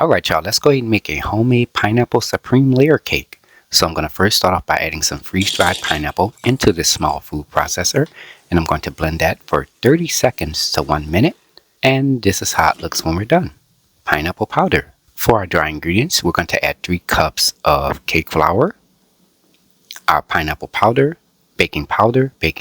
Alright y'all, let's go ahead and make a homemade pineapple supreme layer cake. So I'm going to first start off by adding some freeze-dried pineapple into this small food processor, and I'm going to blend that for 30 seconds to 1 minute, and this is how it looks when we're done. Pineapple powder. For our dry ingredients, we're going to add 3 cups of cake flour, our pineapple powder, baking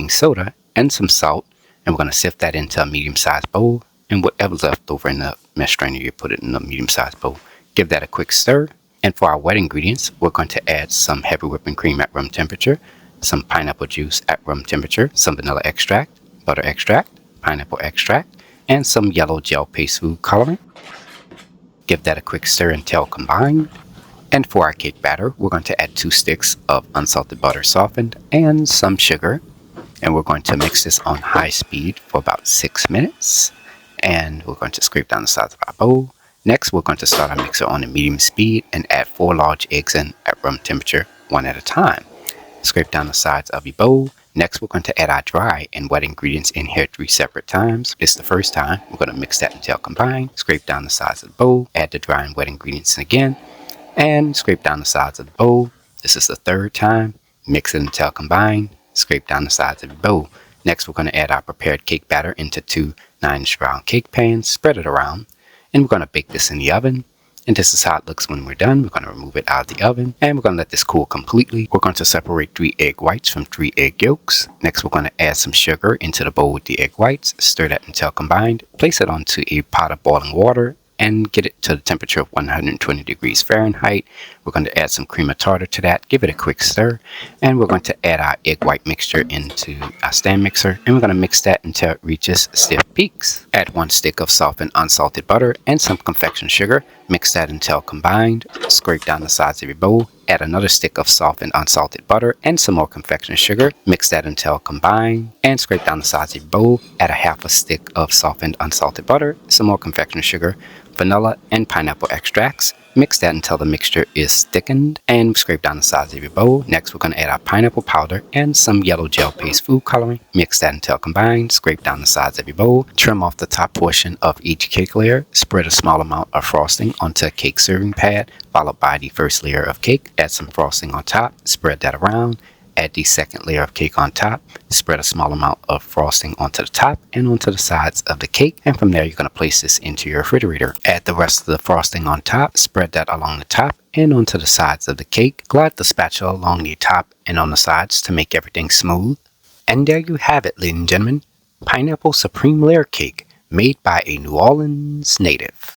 soda, and some salt, and we're going to sift that into a medium-sized bowl, and whatever's left over in the mesh strainer, you put it in a medium-sized bowl. Give that a quick stir. And for our wet ingredients, we're going to add some heavy whipping cream at room temperature, some pineapple juice at room temperature, some vanilla extract, butter extract, pineapple extract, and some yellow gel paste food coloring. Give that a quick stir until combined. And for our cake batter, we're going to add 2 sticks of unsalted butter softened and some sugar. And we're going to mix this on high speed for about 6 minutes. And we're going to scrape down the sides of our bowl. Next, we're going to start our mixer on a medium speed and add 4 large eggs in at room temperature, 1 at a time. Scrape down the sides of your bowl. Next, we're going to add our dry and wet ingredients in here 3 separate times. This is the first time. We're going to mix that until combined. Scrape down the sides of the bowl. Add the dry and wet ingredients in again. And scrape down the sides of the bowl. This is the third time. Mix it until combined. Scrape down the sides of the bowl. Next, we're going to add our prepared cake batter into 2 9-inch round cake pans. Spread it around. And we're going to bake this in the oven. And this is how it looks when we're done. We're going to remove it out of the oven. And we're going to let this cool completely. We're going to separate 3 egg whites from 3 egg yolks. Next, we're going to add some sugar into the bowl with the egg whites. Stir that until combined. Place it onto a pot of boiling water and get it to the temperature of 120 degrees Fahrenheit. We're going to add some cream of tartar to that. Give it a quick stir. And we're going to add our egg white mixture into our stand mixer. And we're going to mix that until it reaches stiff peaks. Add 1 stick of softened unsalted butter and some confection sugar. Mix that until combined. Scrape down the sides of your bowl. Add another stick of softened unsalted butter and some more confection sugar. Mix that until combined. And scrape down the sides of your bowl. Add a half a stick of softened unsalted butter, some more confection sugar, vanilla, and pineapple extracts. Mix that until the mixture is thickened and scrape down the sides of your bowl. Next, we're going to add our pineapple powder and some yellow gel paste food coloring. Mix that until combined. Scrape down the sides of your bowl. Trim off the top portion of each cake layer. Spread a small amount of frosting onto a cake serving pad, followed by the first layer of cake. Add some frosting on top. Spread that around. Add the second layer of cake on top. Spread a small amount of frosting onto the top and onto the sides of the cake. And from there, you're going to place this into your refrigerator. Add the rest of the frosting on top. Spread that along the top and onto the sides of the cake. Glide the spatula along the top and on the sides to make everything smooth. And there you have it, ladies and gentlemen. Pineapple Supreme Layer Cake made by a New Orleans native.